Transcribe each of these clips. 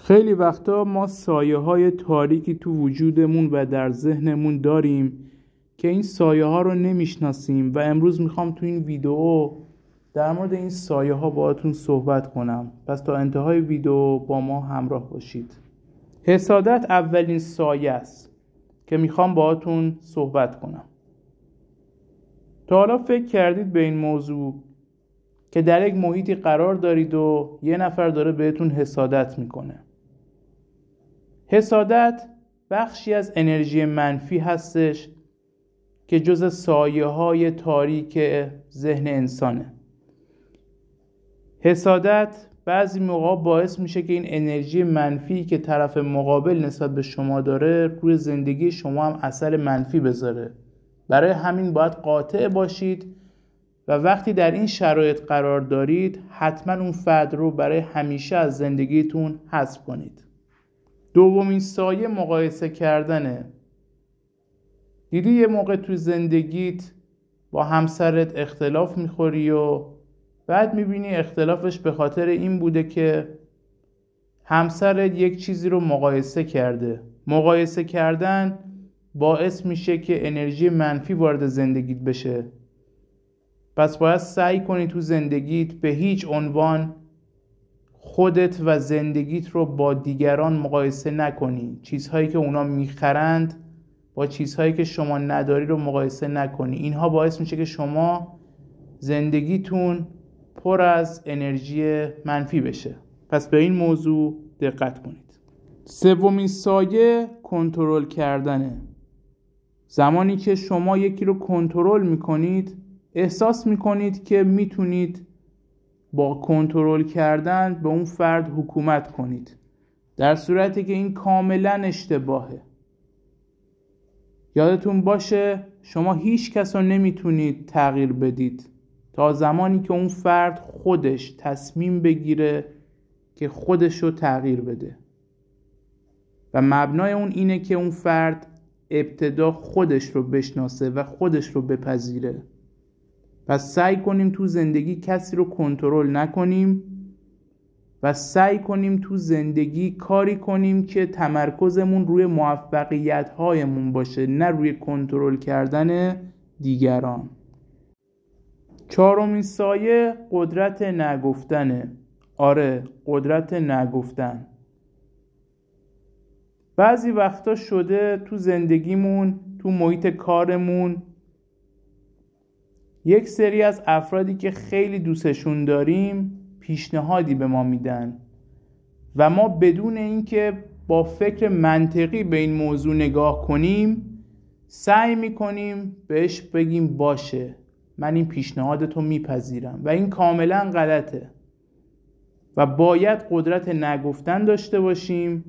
خیلی وقتا ما سایه های تاریکی تو وجودمون و در ذهنمون داریم که این سایه ها رو نمیشناسیم و امروز میخوام تو این ویدیو در مورد این سایه ها باهاتون صحبت کنم. پس تا انتهای ویدیو با ما همراه باشید. حسادت اولین سایه است که میخوام باهاتون صحبت کنم. تا حالا فکر کردید به این موضوع که در یک محیطی قرار دارید و یه نفر داره بهتون حسادت میکنه؟ حسادت بخشی از انرژی منفی هستش که جز سایه های تاریک ذهن انسانه. حسادت بعضی موقع باعث میشه که این انرژی منفی که طرف مقابل نسبت به شما داره روی زندگی شما هم اثر منفی بذاره. برای همین باید قاطع باشید و وقتی در این شرایط قرار دارید حتما اون فرد رو برای همیشه از زندگیتون حذف کنید. دومین سایه مقایسه کردنه. دیدی یه موقع تو زندگیت با همسرت اختلاف میخوری و بعد میبینی اختلافش به خاطر این بوده که همسرت یک چیزی رو مقایسه کرده. مقایسه کردن باعث میشه که انرژی منفی وارد زندگیت بشه. پس باید سعی کنی تو زندگیت به هیچ عنوان خودت و زندگیت رو با دیگران مقایسه نکنی. چیزهایی که اونا میخرند با چیزهایی که شما نداری رو مقایسه نکنی. اینها باعث میشه که شما زندگیتون پر از انرژی منفی بشه. پس به این موضوع دقت کنید. سومین سایه کنترل کردنه. زمانی که شما یکی رو کنترل میکنید احساس میکنید که میتونید با کنترل کردن به اون فرد حکومت کنید، در صورتی که این کاملا اشتباهه. یادتون باشه شما هیچ کس رو نمیتونید تغییر بدید تا زمانی که اون فرد خودش تصمیم بگیره که خودش رو تغییر بده و مبنای اون اینه که اون فرد ابتدا خودش رو بشناسه و خودش رو بپذیره. پس سعی کنیم تو زندگی کسی رو کنترل نکنیم و سعی کنیم تو زندگی کاری کنیم که تمرکزمون روی موفقیت‌هایمون باشه، نه روی کنترل کردن دیگران. چهارمین سایه قدرت نگفتنه. آره، قدرت نگفتن. بعضی وقتا شده تو زندگیمون، تو محیط کارمون، یک سری از افرادی که خیلی دوستشون داریم پیشنهادی به ما میدن و ما بدون اینکه با فکر منطقی به این موضوع نگاه کنیم سعی میکنیم بهش بگیم باشه من این پیشنهادتو میپذیرم و این کاملا غلطه و باید قدرت نگفتن داشته باشیم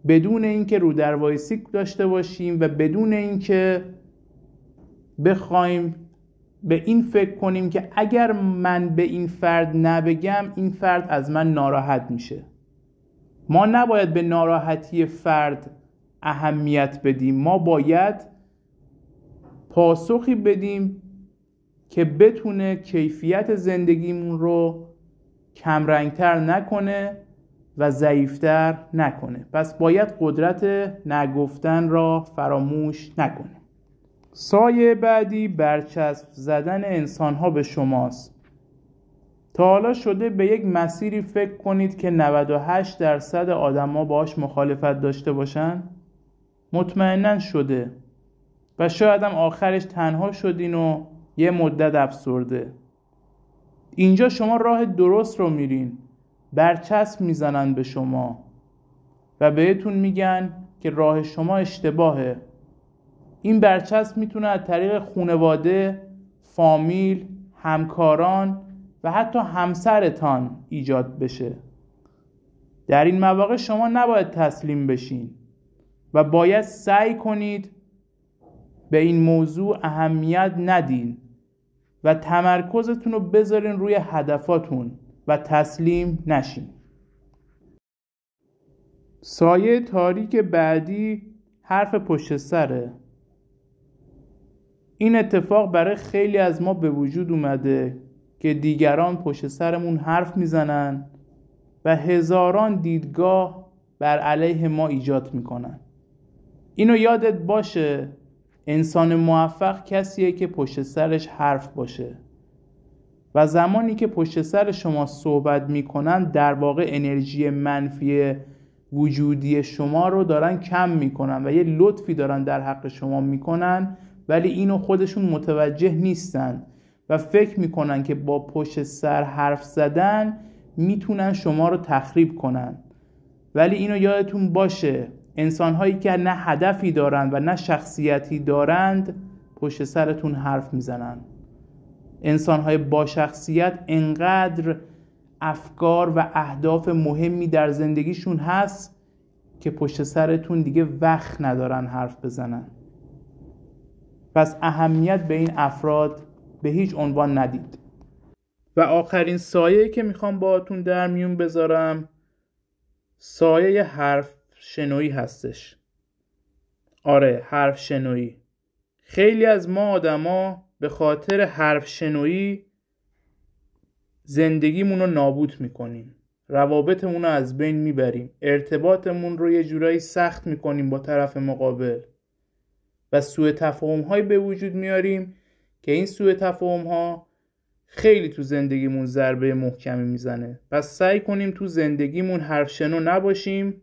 بدون اینکه رو در وایسی داشته باشیم و بدون اینکه بخوایم به این فکر کنیم که اگر من به این فرد نبگم این فرد از من ناراحت میشه. ما نباید به ناراحتی فرد اهمیت بدیم. ما باید پاسخی بدیم که بتونه کیفیت زندگیمون رو کمرنگتر نکنه و ضعیفتر نکنه. پس باید قدرت نگفتن را فراموش نکنیم. سایه بعدی برچسب زدن انسان‌ها به شماست. تا حالا شده به یک مسیری فکر کنید که 98% آدم‌ها باهاش مخالفت داشته باشن؟ مطمئناً شده و شاید هم آخرش تنها شدین و یه مدت افسرده. اینجا شما راه درست رو میرین. برچسب میزنن به شما و بهتون میگن که راه شما اشتباهه. این برچسب میتونه از طریق خانواده، فامیل، همکاران و حتی همسرتان ایجاد بشه. در این مواقع شما نباید تسلیم بشین و باید سعی کنید به این موضوع اهمیت ندین و تمرکزتون رو بذارین روی هدفاتون و تسلیم نشین. سایه تاریک بعدی حرف پشت سره. این اتفاق برای خیلی از ما به وجود اومده که دیگران پشت سرمون حرف میزنن و هزاران دیدگاه بر علیه ما ایجاد میکنن. اینو یادت باشه، انسان موفق کسیه که پشت سرش حرف باشه و زمانی که پشت سر شما صحبت میکنن در واقع انرژی منفی وجودی شما رو دارن کم میکنن و یه لطفی دارن در حق شما میکنن، ولی اینو خودشون متوجه نیستن و فکر میکنن که با پشت سر حرف زدن میتونن شما رو تخریب کنن. ولی اینو یادتون باشه، انسان‌هایی که نه هدفی دارن و نه شخصیتی دارند پشت سرتون حرف میزنن. انسان‌های با شخصیت انقدر افکار و اهداف مهمی در زندگیشون هست که پشت سرتون دیگه وقت ندارن حرف بزنن. پس اهمیت به این افراد به هیچ عنوان ندید. و آخرین سایه‌ای که میخوام باهاتون در میون بذارم سایه حرف شنویی هستش. آره، حرف شنویی. خیلی از ما آدما به خاطر حرف شنویی زندگیمون رو نابود میکنیم، روابطمون رو از بین میبریم، ارتباطمون رو یه جورایی سخت میکنیم با طرف مقابل و سوء تفاهم‌هایی به وجود میاریم که این سوء تفاهم‌ها خیلی تو زندگیمون ضربه محکمی میزنه. پس سعی کنیم تو زندگیمون حرف شنو نباشیم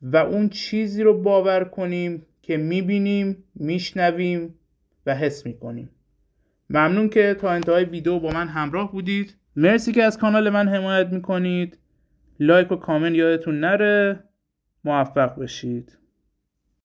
و اون چیزی رو باور کنیم که میبینیم، میشنویم و حس میکنیم. ممنون که تا انتهای ویدیو با من همراه بودید. مرسی که از کانال من حمایت میکنید. لایک و کامنت یادتون نره. موفق باشید.